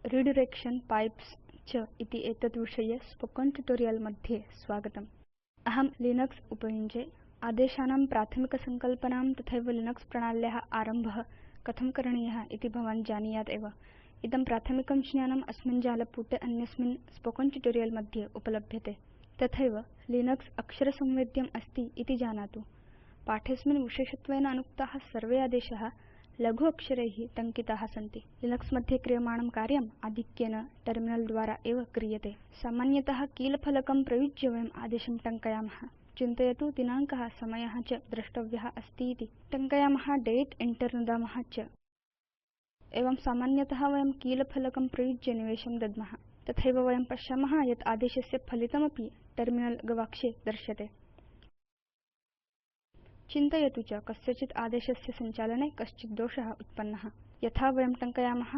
Redirection pipes च इति एतत् विषये स्पोकेन ट्यूटोरियल् मध्ये स्वागतम्। अहं लिनक्स उपयुञ्जे। आदेशानां प्राथमिकसंकल्पनां तथैव लिनक्स प्रणाल्या आरम्भः कथं करणीयः इति भवान् जानीयात् एव। इदं प्राथमिकं ज्ञानम् अस्मिन् जालपुटे अन्यस्मिन् स्पोकेन ट्यूटोरियल् मध्ये उपलभ्यते। तथैव लिनक्स अक्षरसंवेद्यम् अस्ति इति जानातु। पाठेऽस्मिन् विशेषत्वेन अनुक्ताः सर्वे आदेशाः लघु अक्षरैः टङ्किताः सन्ति। लिनक्स मध्ये क्रियमाणं कार्यम् आधिक्येन टर्मिनल द्वारा एव क्रियते। सामान्यतः कीलफलकं प्रयुज्य वयम् आदेशं टङ्कयामः। चिन्तयतु दिनाङ्कः समयः च द्रष्टव्यः अस्ति इति। टङ्कयामः दते enter नुदामः च। एवं सामान्यतः वयं कीलफलकं प्रयुज्य निवेशं दद्मः। तथैव वयं पश्यामः यत् आदेशस्य फलितमपि टर्मिनल गवाक्षे दर्श्यते। चिन्तयतु च कस्यचित् आदेशस्य सञ्चालने कश्चित् दोषः उत्पन्नः। यथा वयं टङ्कयामः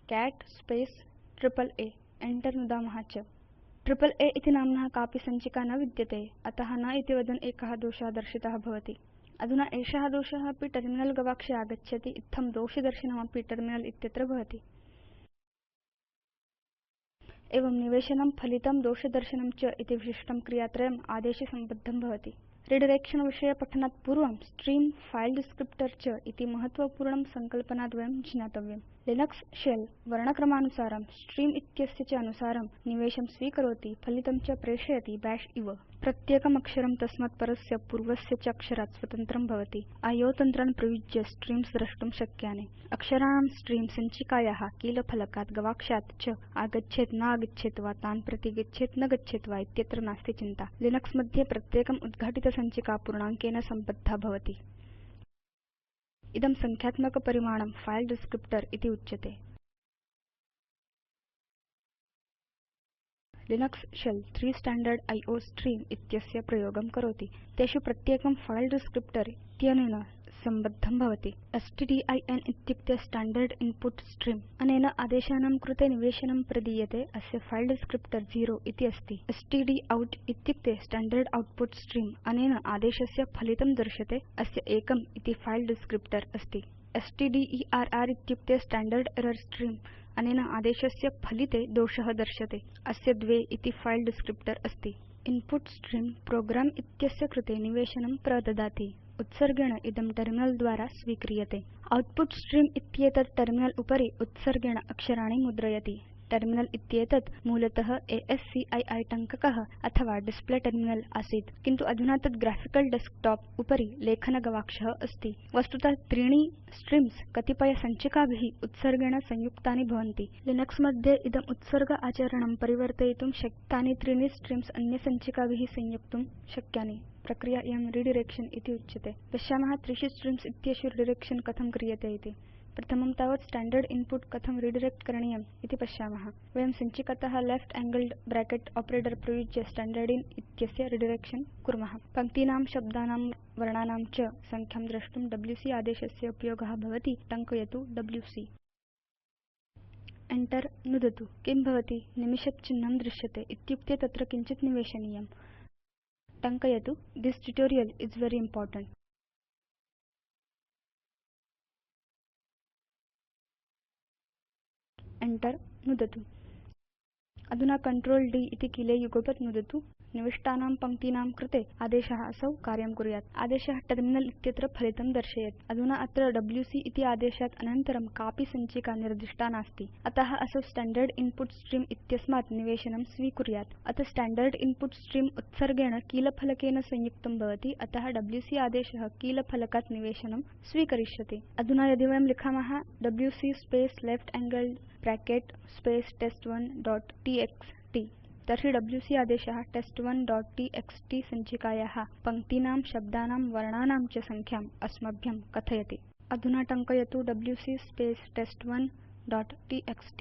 cat स्पेस् AAA enter नुदामः च। AAA इति नाम्नः कापि सञ्चिका न विद्यते, अतः न इति वदन् एकः दोषः दर्शितः भवति। अधुना एषः दोषः अपि टर्मिनल गवाक्षे आगच्छति। इत्थं दोषदर्शनमपि टर्मिनल इत्यत्र भवति। एवं निवेशनं फलितं दोषदर्शनं च इति विशिष्टं क्रियात्रयम् आदेशे सम्बद्धं भवति। रिडायरेक्शन विषये पठनात् पूर्वं स्ट्रीम फाइल डिस्क्रिप्टर च इति महत्वपूर्णं संकल्पनाद्वयं ज्ञातव्यम्। लिनक्स शेल वर्णक्रमानुसारं स्ट्रीम इत्यस्य च अनुसारं निवेशं स्वीकरोति, फलितं च प्रेषयति बैश इव। प्रत्येकम् अक्षरं तस्मात् परस्य पूर्वस्य च अक्षरात् स्वतन्त्रं भवति। IO तन्त्रान् प्रयुज्य स्ट्रीम्स् द्रष्टुं शक्यानि। अक्षराणां स्ट्रीम सञ्चिकायाः कीलफलकात् गवाक्षात् च आगच्छेत् न आगच्छेत् वा, तान् प्रति गच्छेत् न गच्छेत् वा इत्यत्र नास्ति चिन्ता। लिनक्स मध्ये प्रत्येकम् उद्घाटितसञ्चिका पूर्णाङ्केन सम्बद्धा भवति। इदं संख्यात्मकपरिमाणं फाइल डिस्क्रिप्टर इति उच्यते। Linux shell 3 standard IO stream इत्यस्य प्रयोगं करोति। तेषु प्रत्येकं फाइल डिस्क्रिप्टर इत्यनेन सम्बद्धं भवति। stdin इत्युक्ते स्टैण्डर्ड् इन्पुट स्ट्रीम। अनेन आदेशानां कृते निवेशनं प्रदीयते। अस्य फाइल डिस्क्रिप्टर 0 इति अस्ति। stdout इत्युक्ते स्टैण्डर्ड् आउटपुट स्ट्रीम। अनेन आदेशस्य फलितं दर्श्यते। अस्य 1 इति फाइल डिस्क्रिप्टर अस्ति। stderr इत्युक्ते स्टैण्डर्ड् एरर् स्ट्रीम। अनेन आदेशस्य फलिते दोषः दर्श्यते। अस्य 2 इति फाइल डिस्क्रिप्टर अस्ति। इन्पुट स्ट्रीम प्रोग्राम इत्यस्य कृते निवेशनं प्रददाति। उत्सर्गेण इदं टर्मिनल द्वारा स्वीक्रियते। आउटपुट स्ट्रीम इत्येतत् टर्मिनल उपरि उत्सर्गेण अक्षराणि मुद्रयति। टर्मिनल इत्येतत् मूलतः ASCII टङ्ककः अथवा डिस्प्ले टर्मिनल आसीत्, किन्तु अधुना तत् ग्राफिकल डेस्कटॉप उपरि लेखनगवाक्षः अस्ति। वस्तुतः त्रीणि स्ट्रीम्स् कतिपय सञ्चिकाभिः उत्सर्गेण संयुक्तानि भवन्ति। लिनक्स मध्ये इदम् उत्सर्ग आचरणं परिवर्तयितुं शक्तानि त्रीणि स्ट्रीम्स् अन्य सञ्चिकाभिः संयोक्तुं शक्यानि। प्रक्रिया इयं रिडायरेक्शन इति उच्यते। पश्यामः त्रिषु स्ट्रीम्स् इत्येषु रिडायरेक्शन कथं क्रियते इति। प्रथमं तावत् स्टैण्डर्ड् इन्पुट कथं रिडायरेक्ट् करणीयम् इति पश्यामः। वयं सञ्चिकातः लेफ्ट एंगल्ड ब्रैकेट ऑपरेटर प्रयुज्य स्टैण्डर्ड् इन इत्यस्य रिडायरेक्शन कुर्मः। पङ्क्तीनां शब्दानां वर्णानां च संख्यां द्रष्टुं wc आदेशस्य उपयोगः भवति। टङ्कयतु wc enter नुदतु। किं भवति? निमिषत् चिह्नं दृश्यते, इत्युक्ते तत्र किञ्चित् निवेशनीयम्। टङ्कयतु this tutorial is very important। enter नुदतु। अधुना Ctrl D इति कीले युगपत् नुदतु। निविष्टानां पङ्क्तीनां कृते आदेशः असौ कार्यं कुर्यात्। आदेशः टर्मिनल इत्यत्र फलितं दर्शयेत्। अधुना अत्र wc इति आदेशात् अनन्तरं कापि सञ्चिका निर्दिष्टा नास्ति, अतः असौ स्टैण्डर्ड् इन्पुट स्ट्रीम इत्यस्मात् निवेशनं स्वीकुर्यात्। अतः स्टैण्डर्ड् इन्पुट स्ट्रीम उत्सर्गेण कीलफलकेन संयुक्तं भवति, अतः wc आदेशः कीलफलकात् निवेशनं स्वीकरिष्यति। अधुना यदि वयं लिखामः wc space left angled bracket space test1.txt, तर्हि wc आदेशः test1.txt सञ्चिकायाः पङ्क्तीनां शब्दानां वर्णानां च संख्याम् अस्मभ्यं कथयति। अधुना टङ्कयतु wc स्पेस् test1.txt।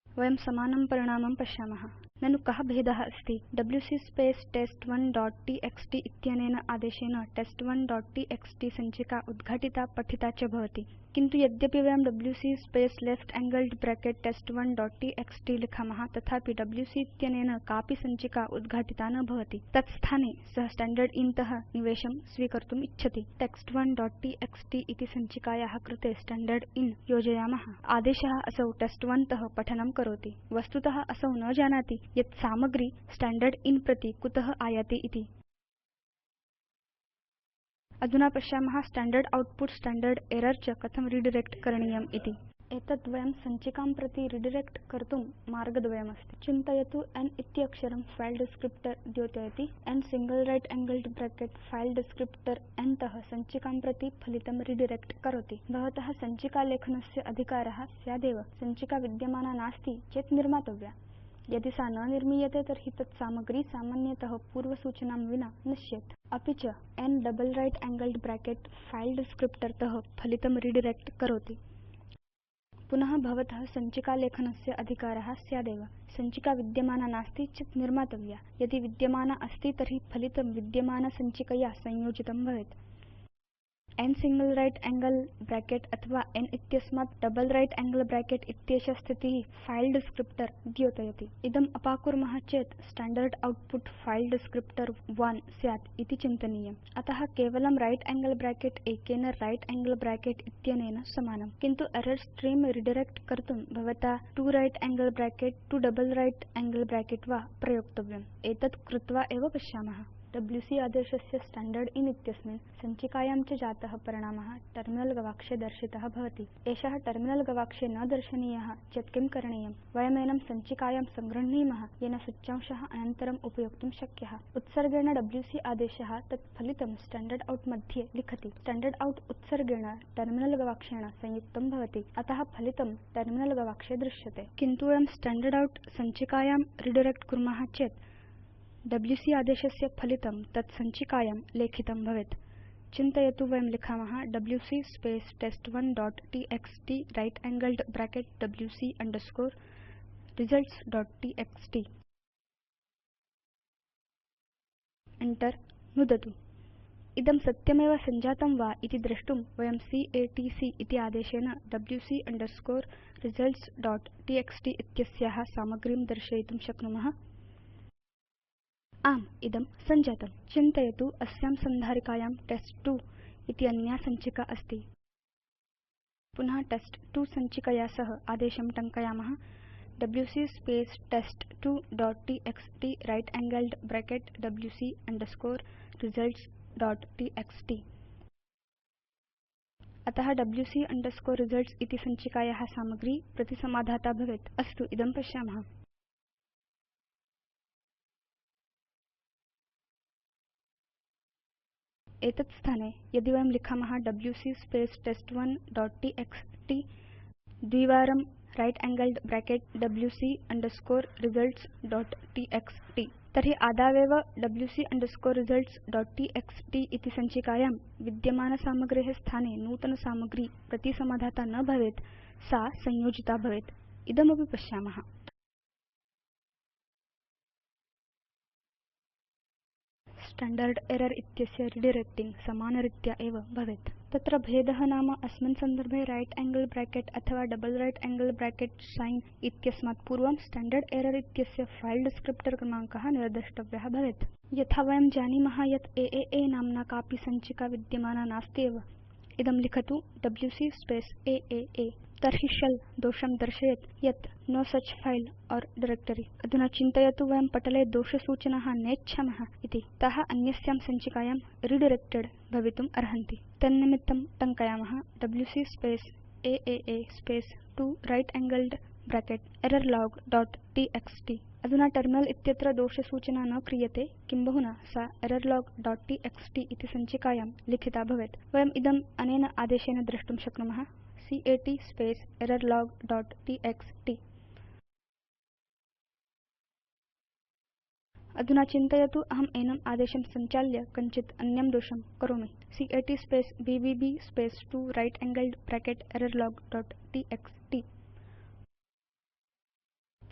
वयं समानं परिणामं पश्यामः। ननु कः भेदः अस्ति? डब्ल्यूसी स्पेस् test1.txt इत्यनेन आदेशेन test1.txt सञ्चिका उद्घाटिता पठिता च भवति। किन्तु यद्यपि वयं WC space left angled bracket test1.txt लिखामः, तथापि डब्ल्यूसी इत्यनेन कापि सञ्चिका उद्घाटिता न भवति। तत् स्थाने सः स्टैण्डर्ड् इन् तः निवेशं स्वीकर्तुम् इच्छति। test1.txt इति सञ्चिकायाः कृते स्टैण्डर्ड् इन् योजयामः। आदेशः असौ test1 तः पठनं करोति। वस्तुतः असौ न जानाति यत् सामग्री स्टैण्डर्ड् इन् प्रति कुतः आयाति इति। अधुना पश्यामः स्टैण्डर्ड् आउटपुट स्टैण्डर्ड् एरर् च कथं रिडायरेक्ट् करणीयम् इति। एतत् वयं सञ्चिकां प्रति रिडायरेक्ट् कर्तुं मार्गद्वयमस्ति। चिन्तयतु n इति अक्षरं फाइल डिस्क्रिप्टर द्योतयति n single right angled bracket file descriptor n तः सञ्चिकां प्रति फलितं रिडायरेक्ट् करोति। भवतः सञ्चिकालेखनस्य अधिकारः स्यादेव। सञ्चिका विद्यमाना नास्ति चेत् निर्मातव्या। यदि सा न निर्मीयते तर्हि तत् सामग्री सामान्यतः पूर्वसूचनां विना नश्येत्। अपि च n double right angled bracket file descriptor तः फलितं रिडायरेक्ट् करोति। पुनः भवतः सञ्चिकालेखनस्य अधिकारः स्यादेव। सञ्चिका विद्यमाना नास्ति चेत् निर्मातव्या। यदि विद्यमाना अस्ति तर्हि फलितं विद्यमानसञ्चिकया संयोजितं भवेत्। n single right angle bracket अथवा n इत्यस्मात् डबल राइट एंगल ब्रैकेट इत्येषा स्थितिः फाइल डिस्क्रिप्टर द्योतयति। इदम् अपाकुर्मः चेत् स्टैण्डर्ड् आउटपुट फाइल डिस्क्रिप्टर 1 स्यात् इति चिन्तनीयम्। अतः केवलं राइट एंगल ब्रैकेट एकेन राइट एंगल ब्रैकेट इत्यनेन समानम्। किन्तु एरर स्ट्रीम रिडायरेक्ट् कर्तुं भवता 2 right angle bracket 2 double right angle bracket वा प्रयोक्तव्यम्। एतत् कृत्वा एव पश्यामः। डब्ल्यूसी आदेशस्य स्टैण्डर्ड् इन् इत्यस्मिन् सञ्चिकायां च जातः परिणामः टर्मिनल गवाक्षे दर्शितः भवति। एषः टर्मिनल गवाक्षे न दर्शनीयः चेत् किं करणीयम्? वयमेनं सञ्चिकायां संगृह्णीमः येन सूच्यांशः अनन्तरम् उपयोक्तुं शक्यः। उत्सर्गेण डब्ल्यूसी आदेशः तत् फलितं स्टैण्डर्ड् आउट मध्ये लिखति। स्टैण्डर्ड् आउट उत्सर्गेण टर्मिनल गवाक्षेण संयुक्तं भवति। अतः फलितं टर्मिनल गवाक्षे दृश्यते। किन्तु वयं स्टैण्डर्ड् आउट सञ्चिकायां रिडायरेक्ट् कुर्मः चेत् डब्ल्यूसी आदेशस्य फलितं तत् सञ्चिकायां लेखितं भवेत्। चिन्तयतु वयं लिखामः WC space test1.txt right angled bracket wc underscore results.txt। Enter नुदतु। इदं सत्यमेव सञ्जातं वा इति द्रष्टुं वयं catc इति आदेशेन wc अंडरस्कोर results.txt इत्यस्याः सामग्रीं दर्शयितुं शक्नुमः। आम्, इदं सञ्जातम्। चिन्तयतु अस्यां सन्धारिकायां टेस्ट2 इति अन्या सञ्चिका अस्ति। पुनः टेस्ट2 सञ्चिकया सह आदेशं टङ्कयामः wc space test2.txt right angled bracket wc underscore results.txt। अतः wc अंडरस्कोर results इति सञ्चिकायाः सामग्री प्रतिसमाधाता भवेत्। अस्तु, इदं पश्यामः। एतत् स्थाने यदि वयं लिखामः wc स्पेस् test1.txt द्विवारं right angled bracket wc underscore results.txt, तर्हि आदावेव wc अंडरस्कोर results.txt इति सञ्चिकायां विद्यमानसामग्रेः स्थाने नूतनसामग्री प्रतिसमाधाता न भवेत्, सा संयोजिता भवेत्। इदमपि पश्यामः। स्टैण्डर्ड् एरर् इत्यस्य रिडायरेक्टिंग समानरीत्या एव भवेत्। तत्र भेदः नाम अस्मिन् सन्दर्भे राइट एंगल ब्रैकेट अथवा double right angle bracket sign इत्यस्मात् पूर्वं स्टैण्डर्ड् एरर् इत्यस्य फाइल डिस्क्रिप्टर क्रमाङ्कः निर्दिष्टव्यः भवेत्। यथा वयं जानीमः यत् AAA नाम्ना कापि सञ्चिका विद्यमाना नास्ति एव। इदं लिखतु wc स्पेस् AAA। तर्हि शेल दोषं दर्शयेत् यत् नो सच फाइल और डायरेक्टरी। अधुना चिन्तयतु वयं पटले दोषसूचनाः नेच्छामः इति। ताः अन्यस्यां सञ्चिकायां रिडायरेक्टेड् भवितुम् अर्हन्ति। तन्निमित्तं टङ्कयामः wc space AAA space 2 right angled bracket errorlog.txt। अधुना टर्मिनल इत्यत्र दोषसूचना न क्रियते, किंबहुना सा errorlog.txt इति सञ्चिकायां लिखिता भवेत्। वयम् इदम् अनेन आदेशेन द्रष्टुं शक्नुमः cat स्पेस् errorlog.txt। अधुना चिन्तयतु अहम् एनम् आदेशं सञ्चाल्य कञ्चित् अन्यं दोषं करोमि। cat space bbb space 2 right angled bracket errorlog.txt।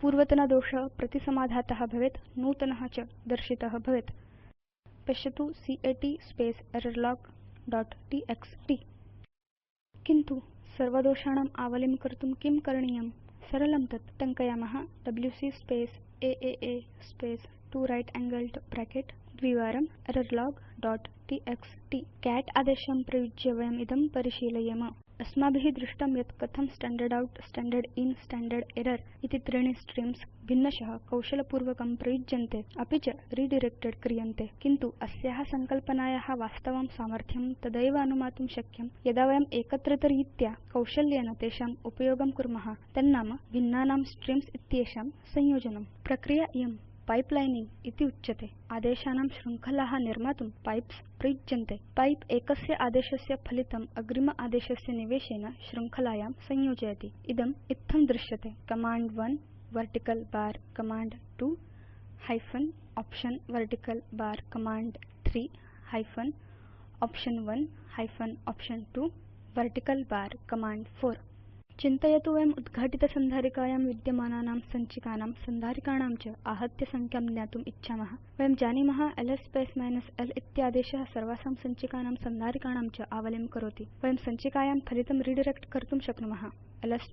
पूर्वतनदोषः प्रतिसमाधातः भवेत्, नूतनः च दर्शितः भवेत्। पश्यतु CAT errorlog.txt। किन्तु सर्वदोषाणाम् आवलिं कर्तुं किं करणीयम्? सरलं तत्। टङ्कयामः WC AAA 2 right angled bracket द्विवारं errorlog.txt। cat आदेशं प्रयुज्य वयम् इदं परिशीलयेम। अस्माभिः दृष्टं यत् कथं स्टैण्डर्ड् आउट, स्टैण्डर्ड् इन, स्टैण्डर्ड् एरर् इति त्रीणि स्ट्रीम्स् भिन्नशः कौशलपूर्वकं प्रयुज्यन्ते अपि च रिडायरेक्टेड् क्रियन्ते। किन्तु अस्याः संकल्पनायाः वास्तवं सामर्थ्यं तदैव अनुमातुं शक्यं यदा वयम् एकत्रितरीत्या कौशल्येन तेषाम् उपयोगं कुर्मः, तन्नाम भिन्नानां स्ट्रीम्स् इत्येषां संयोजनम्। प्रक्रिया इयं पाइपलाइनिंग इति उच्यते। आदेशानां शृङ्खलाः निर्मातुं पाइप्स् प्रयुज्यन्ते। पाइप एकस्य आदेशस्य फलितम् अग्रिम आदेशस्य निवेशेन शृङ्खलायां संयोजयति। इदम् इत्थं दृश्यते। Command 1 vertical bar command 2 hyphen option vertical bar command 3 hyphen option 1 hyphen option 2 vertical bar command 4। चिन्तयतु वयम् उद्घाटितसन्धारिकायां विद्यमानानां सञ्चिकानां सन्धारिकाणां च आहत्य संख्यां ज्ञातुम् इच्छामः। वयं जानीमः ls -l इत्यादेशः सर्वासां सञ्चिकानां सन्धारिकाणां च आवलिं करोति। वयं सञ्चिकायां फलितं रिडायरेक्ट् कर्तुं शक्नुमः। ls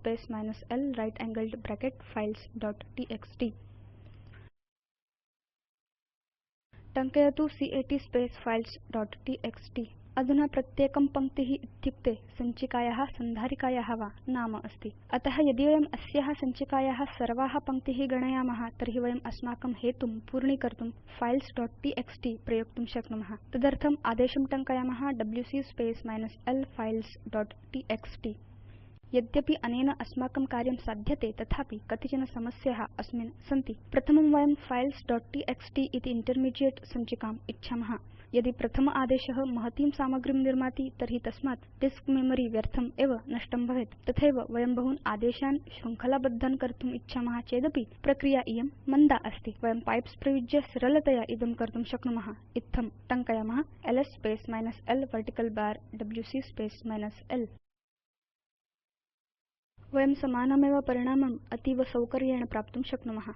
-l right angled bracket files.txt। टङ्कयतु cat files.txt। अधुना प्रत्येकं पङ्क्तिः इत्युक्ते सञ्चिकायाः सन्धारिकायाः वा नाम अस्ति। अतः यदि वयम् अस्याः सञ्चिकायाः सर्वाः पङ्क्तिः गणयामः तर्हि वयम् अस्माकं हेतुं पूर्णीकर्तुं files.txt प्रयोक्तुं शक्नुमः। तदर्थम् आदेशं टङ्कयामः WC -l files.txt। यद्यपि अनेन अस्माकं कार्यं साध्यते, तथापि कतिचन समस्याः अस्मिन् सन्ति। प्रथमं वयं files.txt इति इंटरमीडिएट सञ्चिकाम् इच्छामः। यदि प्रथम आदेशः महतीं सामग्रीं निर्माति तर्हि तस्मात् डिस्क मेमरी व्यर्थम् एव नष्टं भवेत्। तथैव वयं बहून् आदेशान् शृङ्खलाबद्धान् कर्तुम् इच्छामः चेदपि प्रक्रिया इयं मन्दा अस्ति। वयं पाइप्स् प्रयुज्य सरलतया इदं कर्तुं शक्नुमः। इत्थं टङ्कयामः ls -l vertical bar WC -l। वयं समानमेव परिणामम् अतीव सौकर्येण प्राप्तुं शक्नुमः।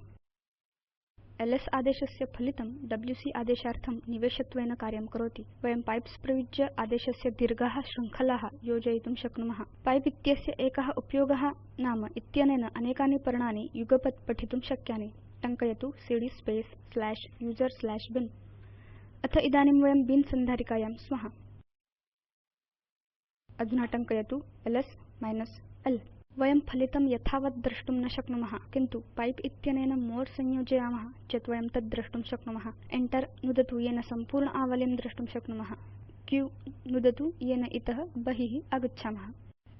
ls आदेशस्य फलितं WC आदेशार्थं निवेशत्वेन कार्यं करोति। वयं पाइप्स् प्रयुज्य आदेशस्य दीर्घाः शृङ्खलाः योजयितुं शक्नुमः। पाइप इत्यस्य एकः उपयोगः नाम इत्यनेन अनेकानि पर्णानि युगपत् पठितुं शक्यानि। टङ्कयतु cd /user/bin। अथ इदानीं वयं bin सन्धारिकायां स्मः। अधुना टङ्कयतु ls -l। वयं फलितं यथावत् द्रष्टुं न शक्नुमः, किन्तु पाइप इत्यनेन मोरे संयोजयामः चेत् वयं तद् द्रष्टुं शक्नुमः। Enter नुदतु येन सम्पूर्ण आवलिं द्रष्टुं शक्नुमः। Q नुदतु येन इतः बहिः आगच्छामः।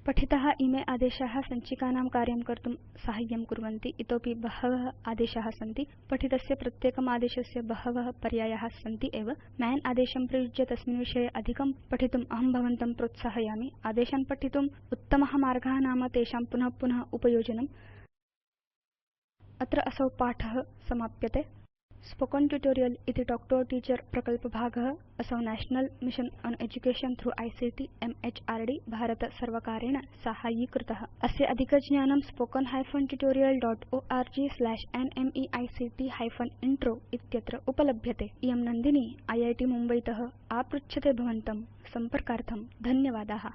पठिताः इमे आदेशाः सञ्चिकानां कार्यं कर्तुं साहाय्यं कुर्वन्ति। इतोऽपि बहवः आदेशाः सन्ति। पठितस्य प्रत्येकम् आदेशस्य बहवः पर्यायाः सन्ति एव। man आदेशं प्रयुज्य तस्मिन् विषये अधिकं पठितुम् अहं भवन्तं प्रोत्साहयामि। आदेशान् पठितुम् उत्तमः मार्गः नाम तेषां पुनः पुनः उपयोजनम्। अत्र असौ पाठः समाप्यते। स्पोकेन ट्यूटोरियल् इति तल्क् तो a टीचर प्रकल्पभागः असौ national mission on education through ICT MHRD Bharata सर्वकारेण साहाय्यीकृतः। अस्य अधिकज्ञानं spoken-tutorial.org/nmeict-intro इत्यत्र उपलभ्यते। इयं नन्दिनी IIT मुम्बैतः आपृच्छते भवन्तं। सम्पर्कार्थं धन्यवादाः।